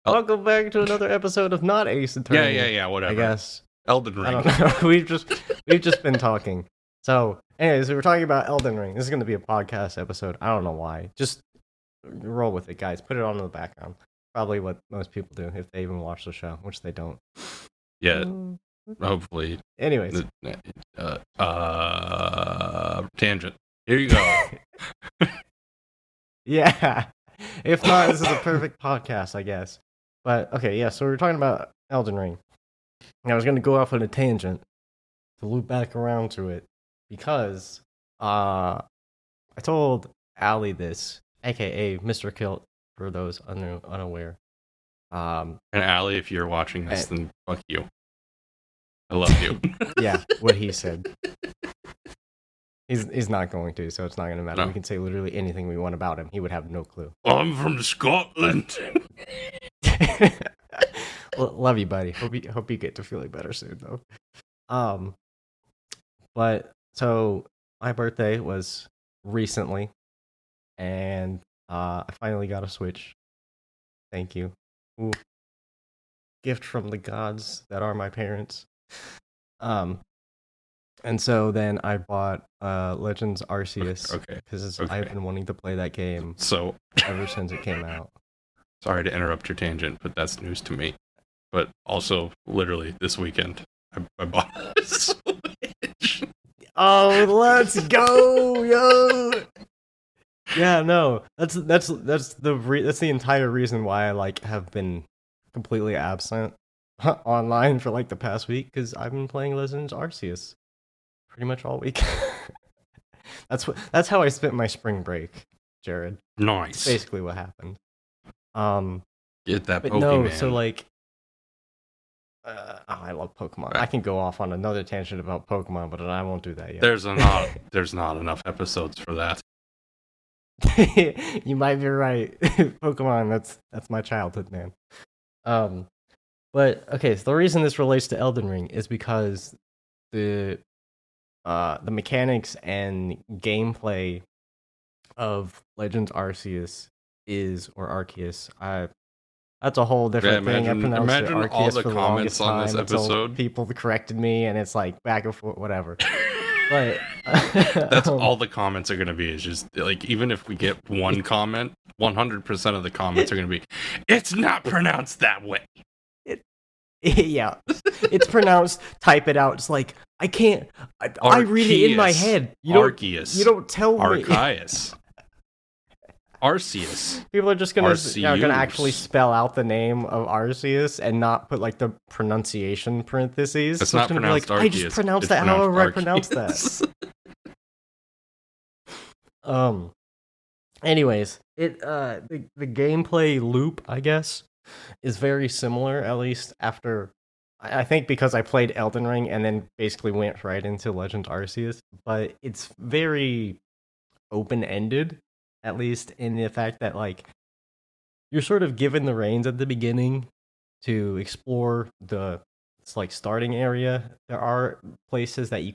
Oh. Welcome back to another episode of Not Ace Attorney. Yeah, whatever. I guess. Elden Ring. I don't know. We've just been talking. So, anyways, we were talking about Elden Ring. This is going to be a podcast episode. I don't know why. Just roll with it, guys. Put it on in the background. Probably what most people do if they even watch the show, which they don't. Yeah, hopefully. Anyways. Tangent. Here you go. Yeah. If not, this is a perfect podcast, I guess. But, okay, yeah, so we were talking about Elden Ring. And I was going to go off on a tangent to loop back around to it because I told Allie this, aka Mr. Kilt, for those unaware. And Allie, if you're watching this, then fuck you. I love you. Yeah, what he said. He's not going to, so it's not going to matter. No. We can say literally anything we want about him. He would have no clue. I'm from Scotland. Well, love you, buddy. Hope you get to feeling better soon, though. But so my birthday was recently, and I finally got a Switch. Thank you. Ooh. Gift from the gods that are my parents. And so then I bought Legends Arceus. Okay. Because I've been wanting to play that game ever since it came out. Sorry to interrupt your tangent, but that's news to me. But also, literally, this weekend, I bought a Switch. Oh, let's go, yo! Yeah, no, that's the entire reason why I have been completely absent online for the past week, because I've been playing Legends Arceus pretty much all week. That's how I spent my spring break, Jared. Nice. That's basically what happened. Get that but Pokemon. No, so I love Pokemon. I can go off on another tangent about Pokemon, but I won't do that yet. There's not enough episodes for that. You might be right. Pokemon, that's my childhood, man. But okay, so the reason this relates to Elden Ring is because the mechanics and gameplay of Legends Arceus Arceus. That's a whole different thing. I pronounced it Arceus all the for the comments longest on this time until episode. people corrected me, and it's back and forth, whatever. But that's all the comments are going to be. Is just even if we get one comment, 100% of the comments are going to be, "It's not pronounced that way." Yeah, it's pronounced. Type it out. It's I can't. I read it in my head. Arceus. You don't tell me. Arceues. Arceus. People are just gonna actually spell out the name of Arceus and not put the pronunciation parentheses. It's so not pronounced Arceus. I just pronounced that however I pronounced that. Anyways, the gameplay loop, I guess, is very similar. At least after, I think because I played Elden Ring and then basically went right into Legends Arceus, but it's very open-ended. At least in the fact that you're sort of given the reins at the beginning to explore the starting area. There are places that you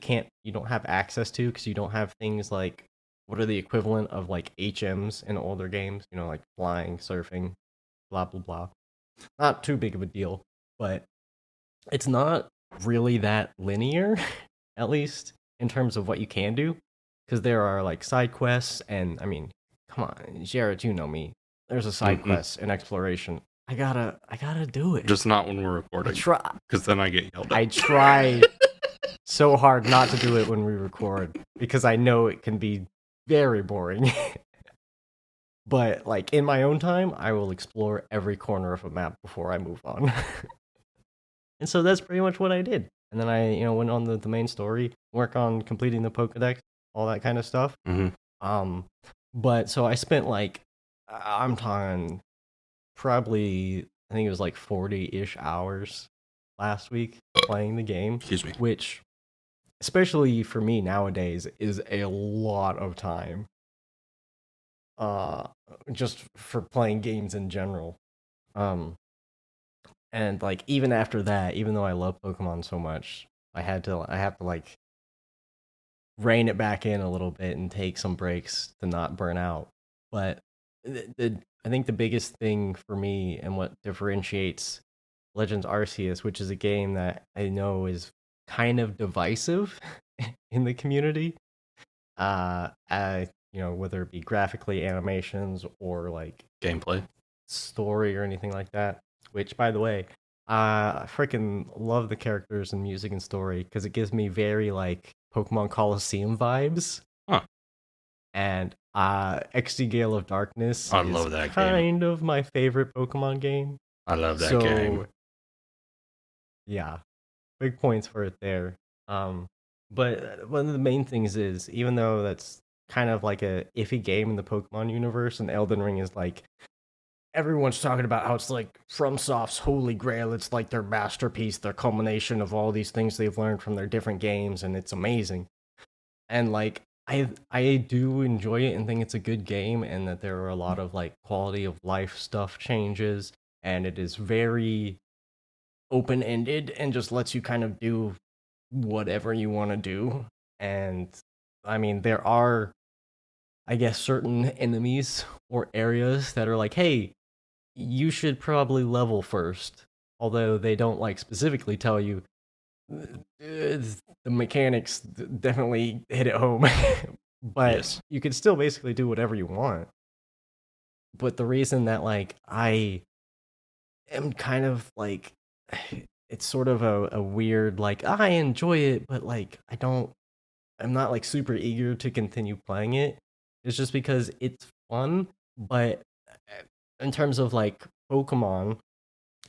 don't have access to because you don't have things what are the equivalent of HMs in older games, flying, surfing, blah blah blah. Not too big of a deal, but it's not really that linear, at least in terms of what you can do, because there are side quests, and I mean, come on, Jared, you know me. There's a side quest in exploration. I gotta do it. Just not when we're recording. Because then I get yelled at. I try so hard not to do it when we record because I know it can be very boring. But in my own time, I will explore every corner of a map before I move on. And so that's pretty much what I did. And then I went on the main story, work on completing the Pokedex, all that kind of stuff. Mm-hmm. But so I spent I'm talking probably, I think it was 40-ish hours last week playing the game. Excuse me. Which, especially for me nowadays, is a lot of time. Just for playing games in general. And even after that, even though I love Pokemon so much, I have to rein it back in a little bit and take some breaks to not burn out. But I think the biggest thing for me and what differentiates Legends Arceus, which is a game that I know is kind of divisive in the community, whether it be graphically animations or like Gameplay. story or anything like that. Which, by the way, I freaking love the characters and music and story because it gives me very like Pokemon Coliseum vibes. Huh. And XD Gale of Darkness I is love that game. kind of my favorite Pokemon game. I love that So, game. yeah, big points for it there. But one of the main things is, even though that's kind of like a iffy game in the Pokemon universe, and Elden Ring is like everyone's talking about how it's like FromSoft's holy grail. It's like their masterpiece, their culmination of all these things they've learned from their different games, and it's amazing. And like I do enjoy it and think it's a good game, and that there are a lot of like quality of life stuff changes, and it is very open ended and just lets you kind of do whatever you want to do. And I mean, there are, I guess, certain enemies or areas that are like, hey, you should probably level first. Although they don't like specifically tell you, the mechanics definitely hit it home. But Yes. you can still basically do whatever you want. But the reason that like I am kind of like it's sort of a weird like I enjoy it, but like I'm not like super eager to continue playing it. It's just because it's fun, but in terms of like Pokemon,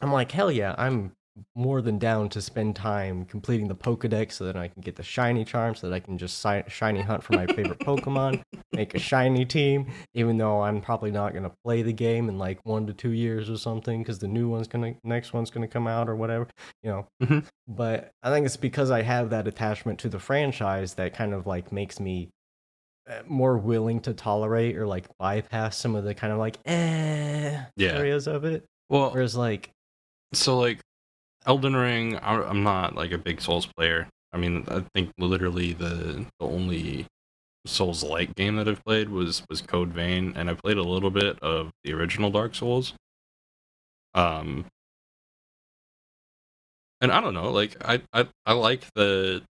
I'm like, hell yeah, I'm more than down to spend time completing the Pokedex so that I can get the shiny charm, so that I can just shiny hunt for my favorite Pokemon, make a shiny team, even though I'm probably not gonna play the game in like 1 to 2 years or something, because the next one's gonna come out or whatever, you know. Mhm. But I think it's because I have that attachment to the franchise that kind of like makes me more willing to tolerate or like bypass some of the kind of like Yeah. areas of it. Well, Whereas like so like Elden Ring, I'm not like a big Souls player. I mean, I think literally the only Souls-like game that I've played was Code Vein, and I played a little bit of the original Dark Souls. And I don't know, like I like the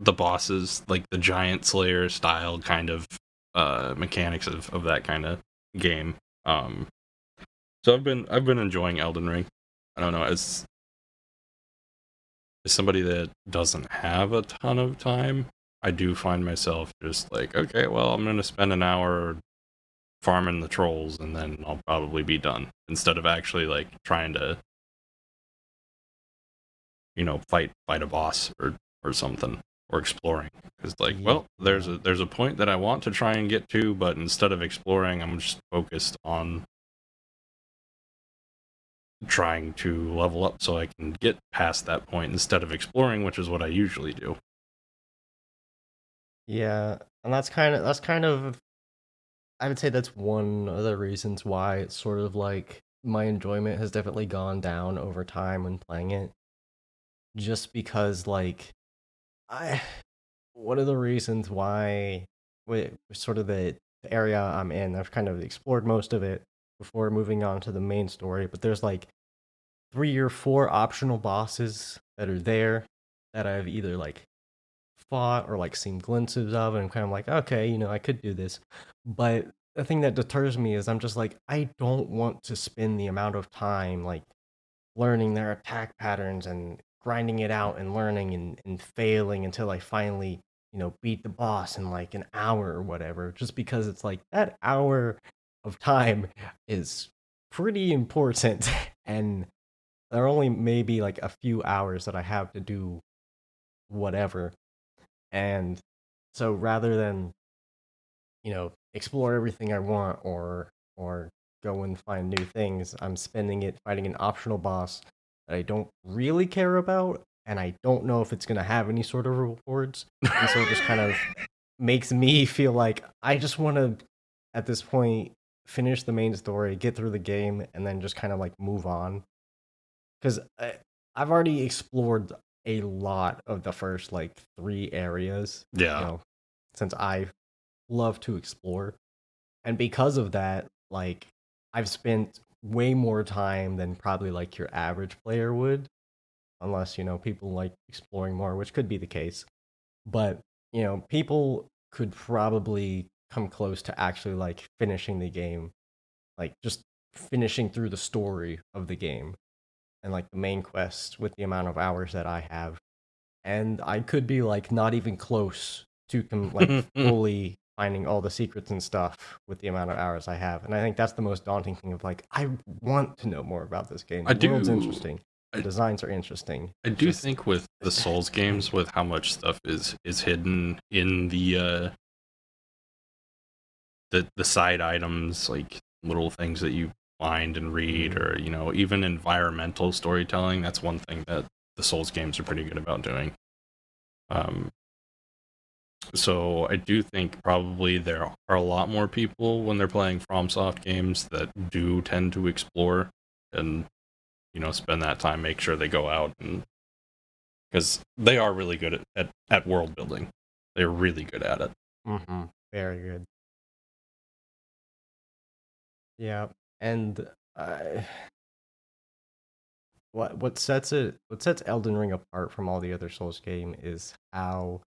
bosses, like the Giant Slayer style kind of mechanics of that kind of game. So I've been enjoying Elden Ring. I don't know, as somebody that doesn't have a ton of time, I do find myself just like, okay, well, I'm gonna spend an hour farming the trolls, and then I'll probably be done. Instead of actually like trying to, fight a boss or something, or exploring. Because like, well, there's a point that I want to try and get to, but instead of exploring, I'm just focused on trying to level up so I can get past that point instead of exploring, which is what I usually do. yeah, and that's kind of I would say that's one of the reasons why it's sort of like my enjoyment has definitely gone down over time when playing it. Just because like I one of the reasons why with sort of the area I'm in, I've kind of explored most of it before moving on to the main story, but there's like 3 or 4 optional bosses that are there that I've either like fought or like seen glimpses of, and I'm kind of like, okay, I could do this. But the thing that deters me is I'm just like, I don't want to spend the amount of time like learning their attack patterns and grinding it out and learning and failing until I finally, beat the boss in like an hour or whatever, just because it's like that hour of time is pretty important. And there are only maybe like a few hours that I have to do whatever. And so rather than, explore everything I want or go and find new things, I'm spending it fighting an optional boss that I don't really care about, and I don't know if it's gonna have any sort of rewards. And so it just kind of makes me feel like I just want to, at this point, finish the main story, get through the game, and then just kind of like move on. Because I've already explored a lot of the first like 3 areas. Yeah. Since I love to explore, and because of that, like I've spent way more time than probably like your average player would, unless, people like exploring more, which could be the case. But, people could probably come close to actually like finishing the game, like just finishing through the story of the game and like the main quest with the amount of hours that I have. And I could be like not even close to like fully finding all the secrets and stuff with the amount of hours I have. And I think that's the most daunting thing of like I want to know more about this game. I The world's do. interesting. The designs are interesting. I do think with the Souls games, with how much stuff is hidden in the side items, like little things that you find and read, or even environmental storytelling. That's one thing that the Souls games are pretty good about doing. So I do think probably there are a lot more people when they're playing FromSoft games that do tend to explore and spend that time, make sure they go out, and because they are really good at world building. They're really good at it. Mm-hmm. Very good. Yeah, and what sets Elden Ring apart from all the other Souls game is how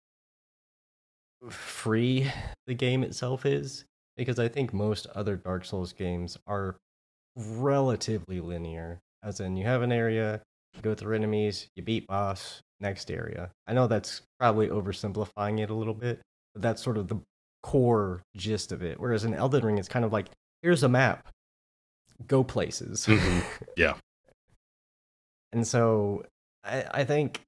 free the game itself is, because I think most other Dark Souls games are relatively linear, as in you have an area, you go through enemies, you beat boss, next area. I know that's probably oversimplifying it a little bit, but that's sort of the core gist of it. Whereas in Elden Ring, it's kind of like, here's a map, go places. Mm-hmm. Yeah. And so I think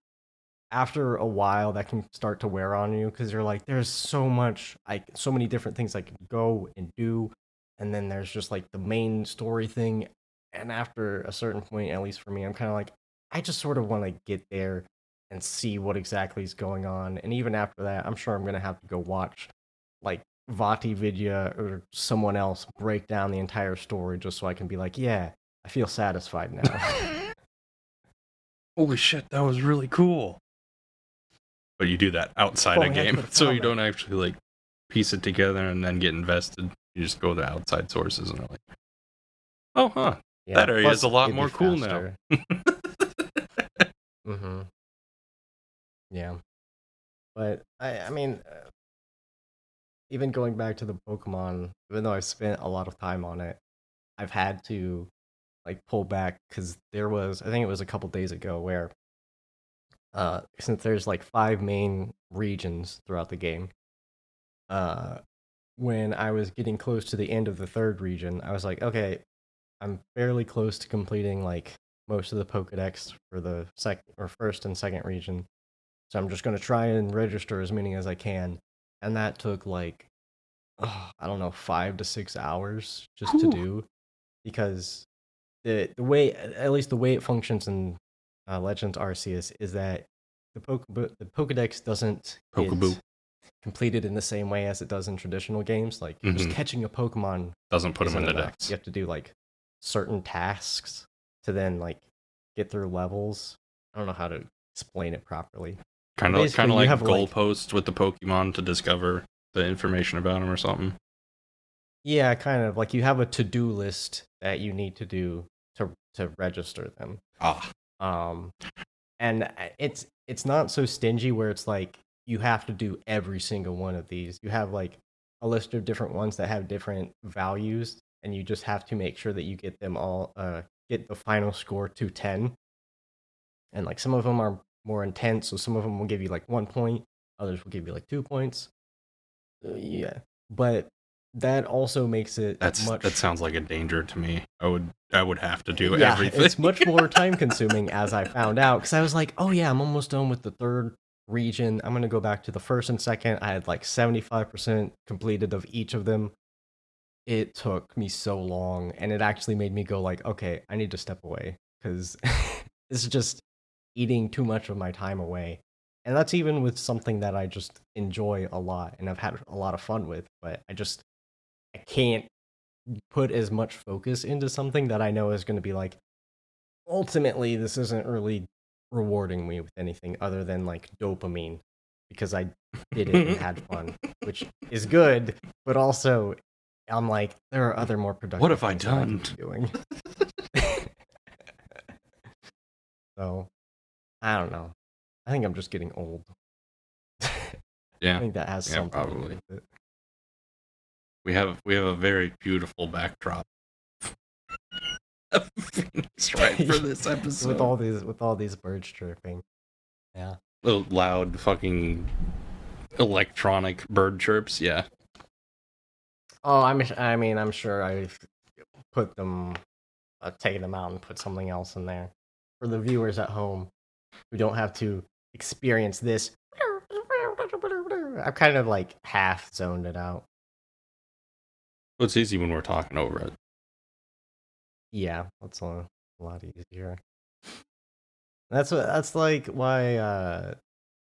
after a while that can start to wear on you, because you're like, there's so many different things I can go and do, and then there's just like the main story thing. And after a certain point, at least for me, I'm kind of like, I just sort of want to get there and see what exactly is going on. And even after that, I'm sure I'm gonna have to go watch like Vati Vidya or someone else break down the entire story just so I can be like, yeah, I feel satisfied now. Holy shit, that was really cool. But you do that outside a game, so you don't actually like piece it together and then get invested. You just go to outside sources and are like, oh, huh, yeah, that area is a lot more cool now. Mm-hmm. Yeah. But, I mean, even going back to the Pokemon, even though I've spent a lot of time on it, I've had to like pull back because I think it was a couple days ago where since there's like 5 main regions throughout the game, when I was getting close to the end of the 3rd region, I was like, okay, I'm fairly close to completing like most of the Pokedex for the first and second region. So I'm just gonna try and register as many as I can. And that took like I don't know, 5 to 6 hours just to do, because the way, at least the way it functions in Legends Arceus, is that the Pokedex doesn't get completed in the same way as it does in traditional games. Like just catching a Pokemon doesn't put them in the dex. You have to do like certain tasks to then like get through levels. I don't know how to explain it properly. Kind of like goalposts with the Pokemon to discover the information about them or something. Yeah, kind of like you have a to-do list that you need to do to register them. And it's not so stingy where it's like you have to do every single one of these. You have like a list of different ones that have different values, and you just have to make sure that you get them all get the final score to 10. And like some of them are more intense, so some of them will give you like 1 point, others will give you like 2 points. Yeah, but that also makes it that sounds like a danger to me. I would have to do everything. It's much more time consuming, as I found out, because I was like, oh yeah, I'm almost done with the 3rd region. I'm gonna go back to the 1st and 2nd. I had like 75% completed of each of them. It took me so long, and it actually made me go like, okay, I need to step away, because it's just eating too much of my time away. And that's even with something that I just enjoy a lot and I've had a lot of fun with, but I can't put as much focus into something that I know is going to be like, ultimately, this isn't really rewarding me with anything other than like dopamine, because I did it and had fun, which is good, but also I'm like, there are other more productive What have I things that done? could be doing. So, I don't know. I think I'm just getting old. I Yeah, think that has something to do probably. with it. We have a very beautiful backdrop of Phoenix Wright for this episode. with all these birds chirping. Yeah. Little loud fucking electronic bird chirps. Yeah. Oh, I'm sure I've put them, taken them out and put something else in there for the viewers at home who don't have to experience this. I've kind of like half zoned it out. Well, it's easy when we're talking over it. Yeah, that's a lot easier. That's like why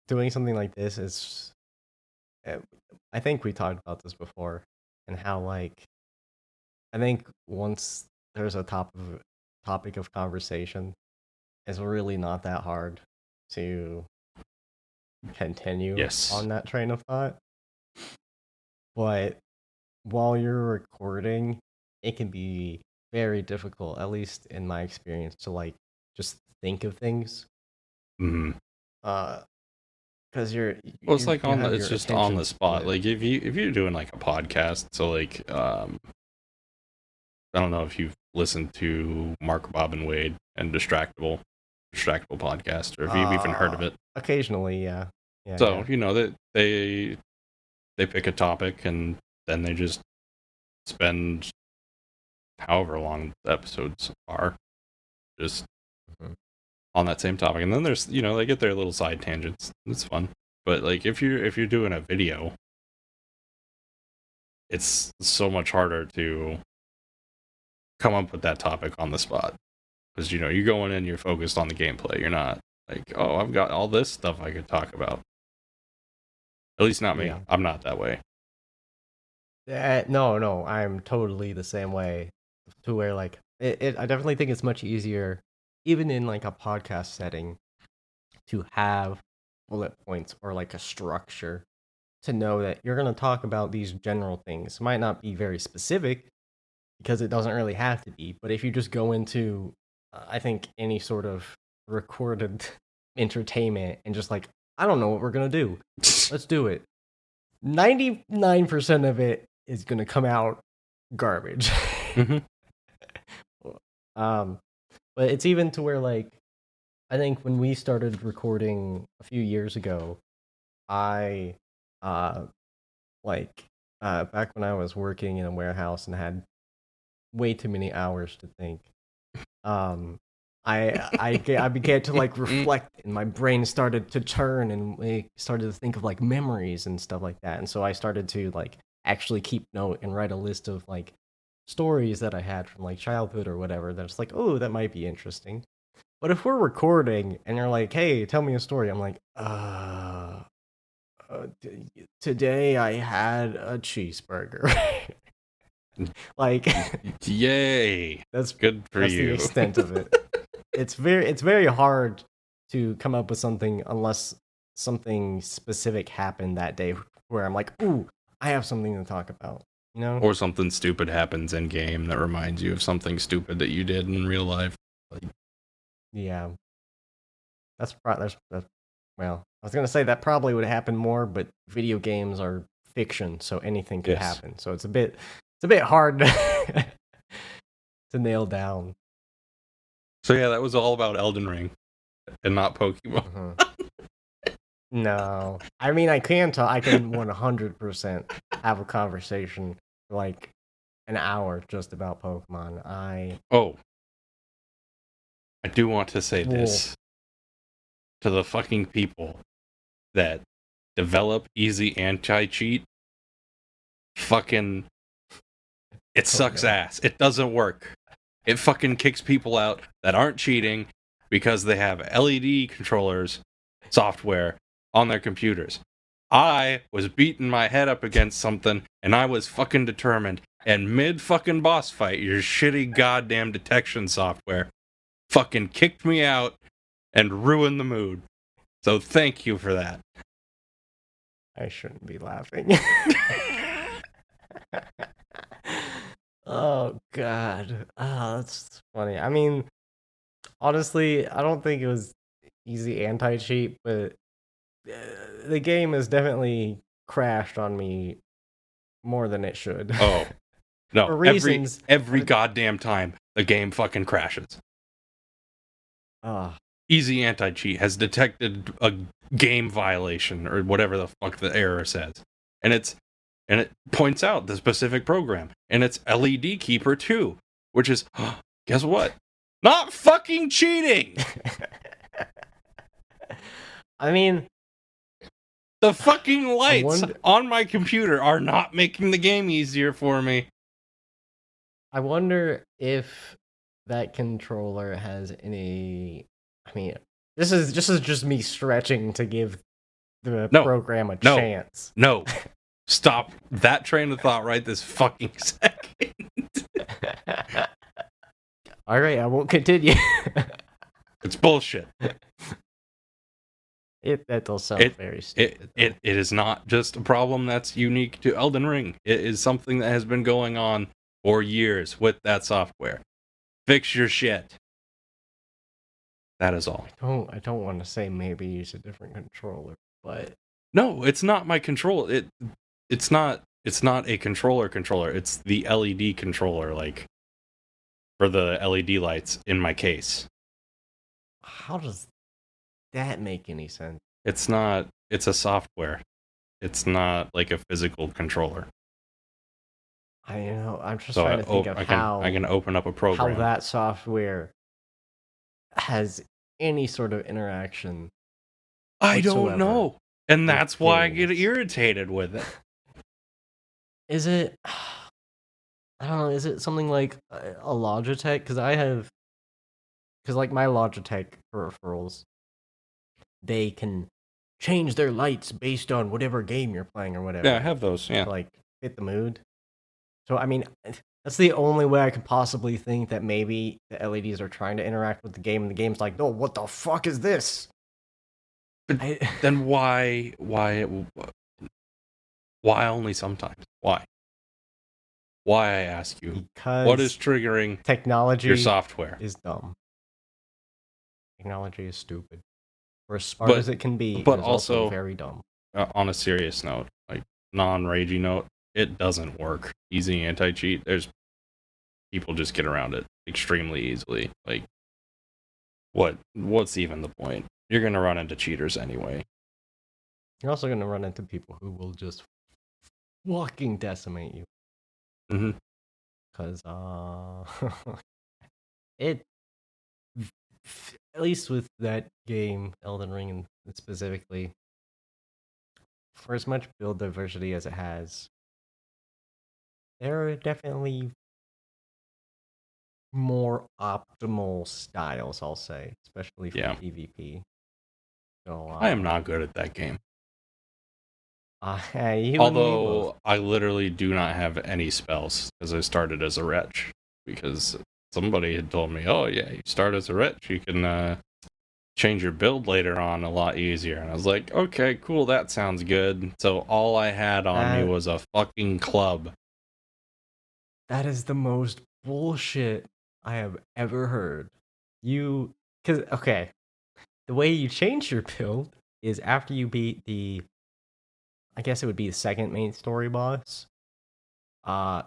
doing something like this is. I think we talked about this before, and how like I think once there's a topic of conversation, it's really not that hard to continue Yes. on that train of thought. But while you're recording, it can be very difficult, at least in my experience, to like just think of things. Mm-hmm. Because you're well, it's like it's just on the spot. Like if you're doing like a podcast, so like I don't know if you've listened to Mark, Bob, and Wade and Distractable podcast, or if you've even heard of it. Occasionally, yeah. So you know that they pick a topic and then they just spend however long the episodes are just on that same topic, and then there's they get their little side tangents. It's fun, but like if you're doing a video, it's so much harder to come up with that topic on the spot, because you're going in, you're focused on the gameplay. You're not like, oh, I've got all this stuff I could talk about. At least not me. Yeah. I'm not that way. No, I'm totally the same way. To where like I definitely think it's much easier, even in like a podcast setting, to have bullet points or like a structure to know that you're going to talk about these general things. It might not be very specific because it doesn't really have to be, but if you just go into I think any sort of recorded entertainment and just like, I don't know what we're going to do. Let's do it. 99% of it is going to come out garbage. Mm-hmm. But it's even to where like I think when we started recording a few years ago, I back when I was working in a warehouse and had way too many hours to think, I began to like reflect, and my brain started to turn, and we started to think of like memories and stuff like that. And so I started to like actually keep note and write a list of like stories that I had from like childhood or whatever. That's like, oh, that might be interesting. But if we're recording and you're like, hey, tell me a story, I'm like, today I had a cheeseburger. Like, yay! That's good for that's you. The extent of it. It's very hard to come up with something unless something specific happened that day where I'm like, ooh, I have something to talk about. Or something stupid happens in game that reminds you of something stupid that you did in real life. Like, yeah, that's well, I was gonna say that probably would happen more, but video games are fiction, so anything could happen. So it's a bit hard to nail down. So yeah, that was all about Elden Ring and not Pokemon. Mm-hmm. No, I mean I can 100% have a conversation for like an hour just about Pokemon. I do want to say this to the fucking people that develop easy anti-cheat. Fucking, it sucks ass. It doesn't work. It fucking kicks people out that aren't cheating because they have LED controllers software on their computers. I was beating my head up against something, and I was fucking determined. And mid fucking boss fight, your shitty goddamn detection software fucking kicked me out and ruined the mood. So thank you for that. I shouldn't be laughing. Oh god. That's funny. I mean, honestly, I don't think it was easy anti-cheat, but the game has definitely crashed on me more than it should. Oh, no. For reasons. Every goddamn time the game fucking crashes. Uh, Easy anti-cheat has detected a game violation or whatever the fuck the error says. And it points out the specific program. And it's LED Keeper 2, which is guess what? Not fucking cheating. I mean, the fucking lights on my computer are not making the game easier for me. I wonder if that controller has any. I mean, this is just me stretching to give the program a chance. No, stop that train of thought right this fucking second. All right, I won't continue. It's bullshit. That does sound very stupid. It is not just a problem that's unique to Elden Ring. It is something that has been going on for years with that software. Fix your shit. That is all. I don't want to say maybe use a different controller, but no, it's not my control. It's not a controller. It's the LED controller, like for the LED lights in my case. How does that make any sense? It's not. It's a software. It's not like a physical controller. I'm just trying to think of how I can open up a program. How that software has any sort of interaction. I don't know, and that's why I get irritated with it. Is it? I don't know. Is it something like a Logitech? Because like my Logitech peripherals, they can change their lights based on whatever game you're playing or whatever. Yeah, I have those. Yeah, to, like fit the mood. So I mean, that's the only way I could possibly think that maybe the LEDs are trying to interact with the game, and the game's like, "No, what the fuck is this?" Then why only sometimes? Why? Why, I ask you? Because what is triggering technology your software? Is dumb. Technology is stupid. For as smart as it can be, but also very dumb. On a serious note, like non-ragey note, it doesn't work. Easy anti-cheat. There's people just get around it extremely easily. Like, what's even the point? You're gonna run into cheaters anyway. You're also gonna run into people who will just fucking decimate you. Mm-hmm. Because it, at least with that game, Elden Ring specifically, for as much build diversity as it has, there are definitely more optimal styles, I'll say, especially for PvP. So, I am not good at that game. Although I literally do not have any spells because I started as a wretch. Because somebody had told me, "Oh yeah, you start as a wretch, you can change your build later on a lot easier." And I was like, "Okay, cool, that sounds good." So all I had on me was a fucking club. That is the most bullshit I have ever heard. The way you change your build is after you beat I guess it would be the second main story boss.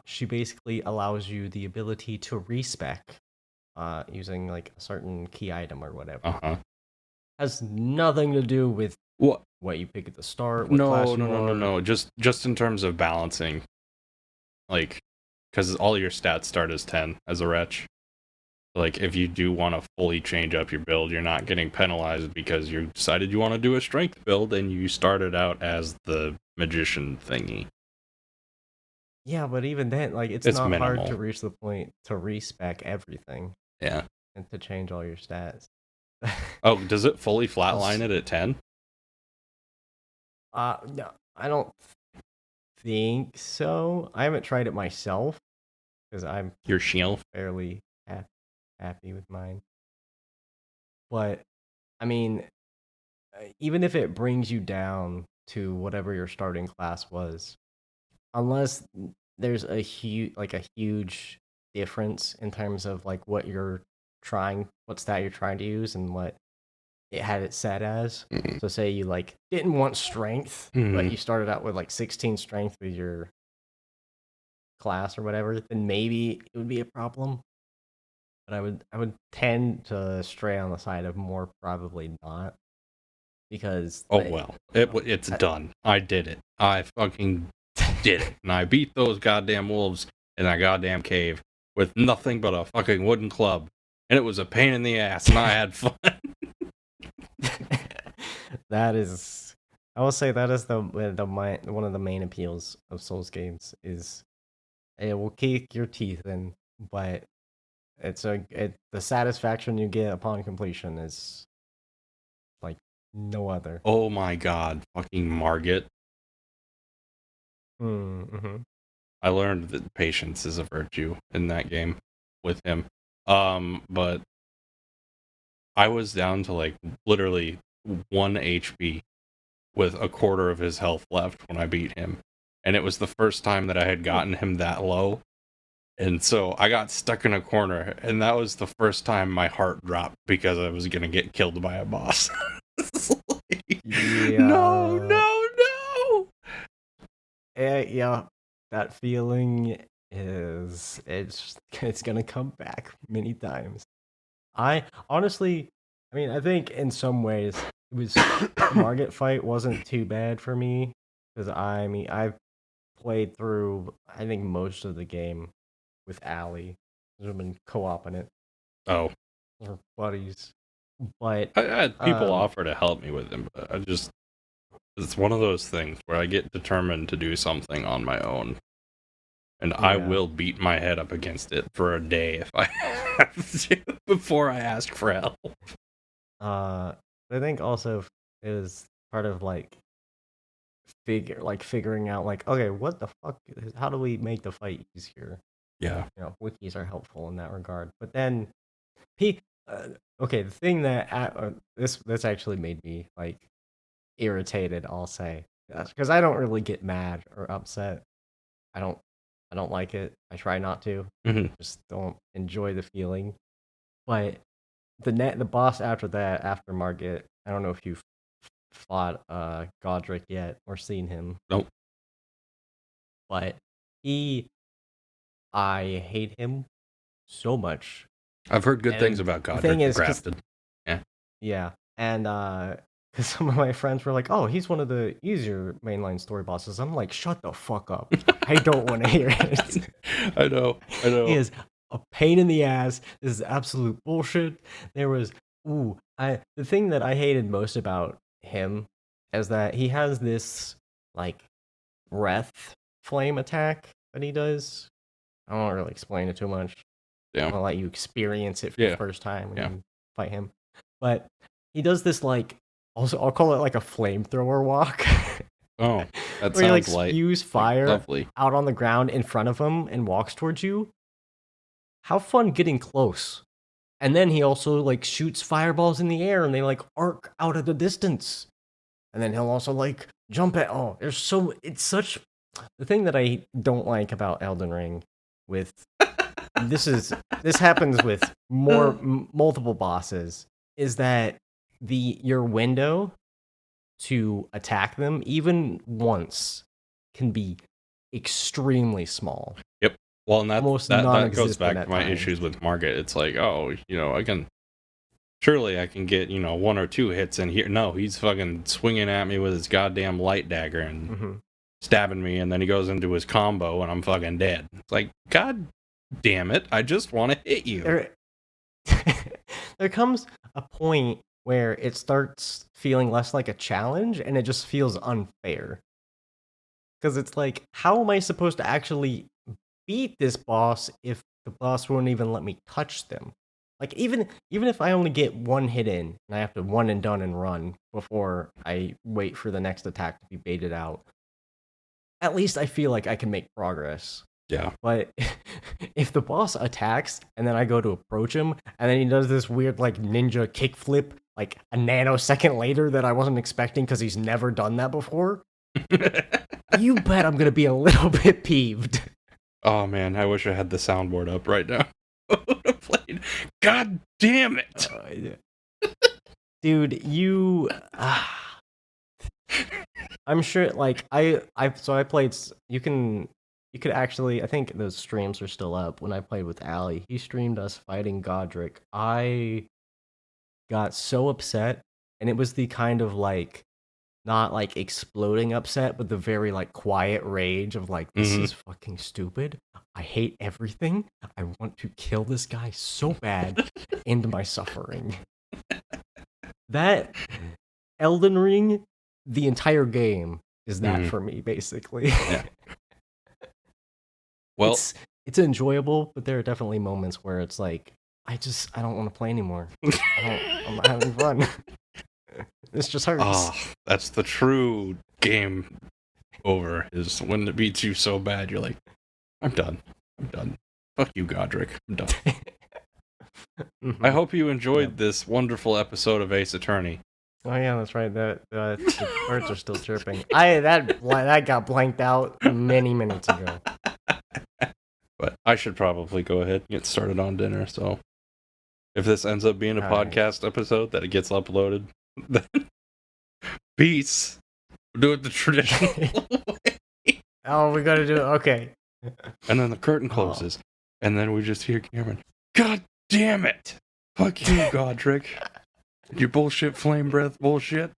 She basically allows you the ability to respec using like a certain key item or whatever. Has nothing to do with what you pick at the start. No. Just in terms of balancing, like, because all your stats start as 10 as a wretch. Like, if you do want to fully change up your build, you're not getting penalized because you decided you want to do a strength build and you started out as the magician thingy. Yeah, but even then, like, it's not minimal. Hard to reach the point to respec everything. Yeah. And to change all your stats. Oh, does it fully flatline it at 10? No, I don't think so. I haven't tried it myself because I'm your shield fairly happy with mine. But I mean, even if it brings you down to whatever your starting class was, unless there's a huge difference in terms of like what stat you're trying to use and what it had it set as. Mhm. So say you like didn't want strength, but Mhm. you started out with like 16 strength with your class or whatever, then maybe it would be a problem. But I would tend to stray on the side of more probably not, because Oh well, it's done. I did it. I fucking did it, and I beat those goddamn wolves in that goddamn cave with nothing but a fucking wooden club, and it was a pain in the ass, and I had fun. that is, I will say that is one of the main appeals of Souls games is it will kick your teeth in, but the satisfaction you get upon completion is like no other. Oh my god, fucking Margit. Mm-hmm. I learned that patience is a virtue in that game with him. But I was down to like literally 1 HP with a quarter of his health left when I beat him. And it was the first time that I had gotten him that low. And so I got stuck in a corner, and that was the first time my heart dropped because I was going to get killed by a boss. Yeah. No. Yeah, that feeling it's gonna come back many times. I honestly, I mean, I think in some ways it was Margit fight wasn't too bad for me, because I mean I've played through I think most of the game with Allie. We've been co-oping it. Oh, We're buddies. But I had people offer to help me with him, but it's one of those things where I get determined to do something on my own. And I will beat my head up against it for a day if I have to before I ask for help. I think also it was part of like figuring out like, okay, what the fuck? How do we make the fight easier? Yeah. You know, wikis are helpful in that regard. But then, okay, the thing that this actually made me like irritated, I'll say, because I don't really get mad or upset. I don't like it. I try not to. Mm-hmm. Just don't enjoy the feeling. But the boss after that, after Margit, I don't know if you've fought Godric yet or seen him. Nope. But I hate him so much. I've heard good things about Godric. The thing is, Crafted. Yeah, and because some of my friends were like, "Oh, he's one of the easier mainline story bosses." I'm like, "Shut the fuck up! I don't want to hear it." I know. He is a pain in the ass. This is absolute bullshit. The thing that I hated most about him is that he has this like breath flame attack that he does. I won't really explain it too much. Yeah. I'll let you experience it for the first time when you fight him. But he does this like, also I'll call it like a flamethrower walk. Oh, that where sounds he like spews fire lovely out on the ground in front of him and walks towards you. How fun getting close. And then he also like shoots fireballs in the air and they like arc out of the distance. And then he'll also like jump at it's such the thing that I don't like about Elden Ring with this happens with multiple bosses, is that your window to attack them even once can be extremely small. Yep. Well, and that goes back to my issues with Margit. It's like, oh, I can get, 1 or 2 hits in here. No, he's fucking swinging at me with his goddamn light dagger and stabbing me, and then he goes into his combo, and I'm fucking dead. It's like, God damn it, I just want to hit you. There comes a point where it starts feeling less like a challenge, and it just feels unfair. Because it's like, how am I supposed to actually beat this boss if the boss won't even let me touch them? Like, even if I only get 1 hit in, and I have to 1 and done and run before I wait for the next attack to be baited out, at least I feel like I can make progress. Yeah. But if the boss attacks, and then I go to approach him, and then he does this weird, like, ninja kickflip, like, a nanosecond later that I wasn't expecting because he's never done that before, you bet I'm going to be a little bit peeved. Oh man, I wish I had the soundboard up right now. I would have played. God damn it! Yeah. Dude, you. I'm sure. Like I played. You could actually. I think those streams are still up. When I played with Ali, he streamed us fighting Godric. I got so upset, and it was the kind of like not like exploding upset, but the very like quiet rage of like, this is fucking stupid. I hate everything. I want to kill this guy so bad. End my suffering. That Elden Ring, the entire game is that for me, basically. Yeah. Well, it's enjoyable, but there are definitely moments where it's like, I don't want to play anymore. I'm not having fun. This just hurts. Oh, that's the true game over, is when it beats you so bad, you're like, I'm done. Fuck you, Godric. I'm done. I hope you enjoyed this wonderful episode of Ace Attorney. Oh yeah, that's right. The birds are still chirping. That got blanked out many minutes ago. But I should probably go ahead and get started on dinner, so if this ends up being a podcast episode that it gets uploaded, then peace. We'll do it the traditional way. Oh, we gotta do it. Okay. And then the curtain closes, and then we just hear Kamren. God damn it! Fuck you, Godric. Your bullshit flame breath bullshit.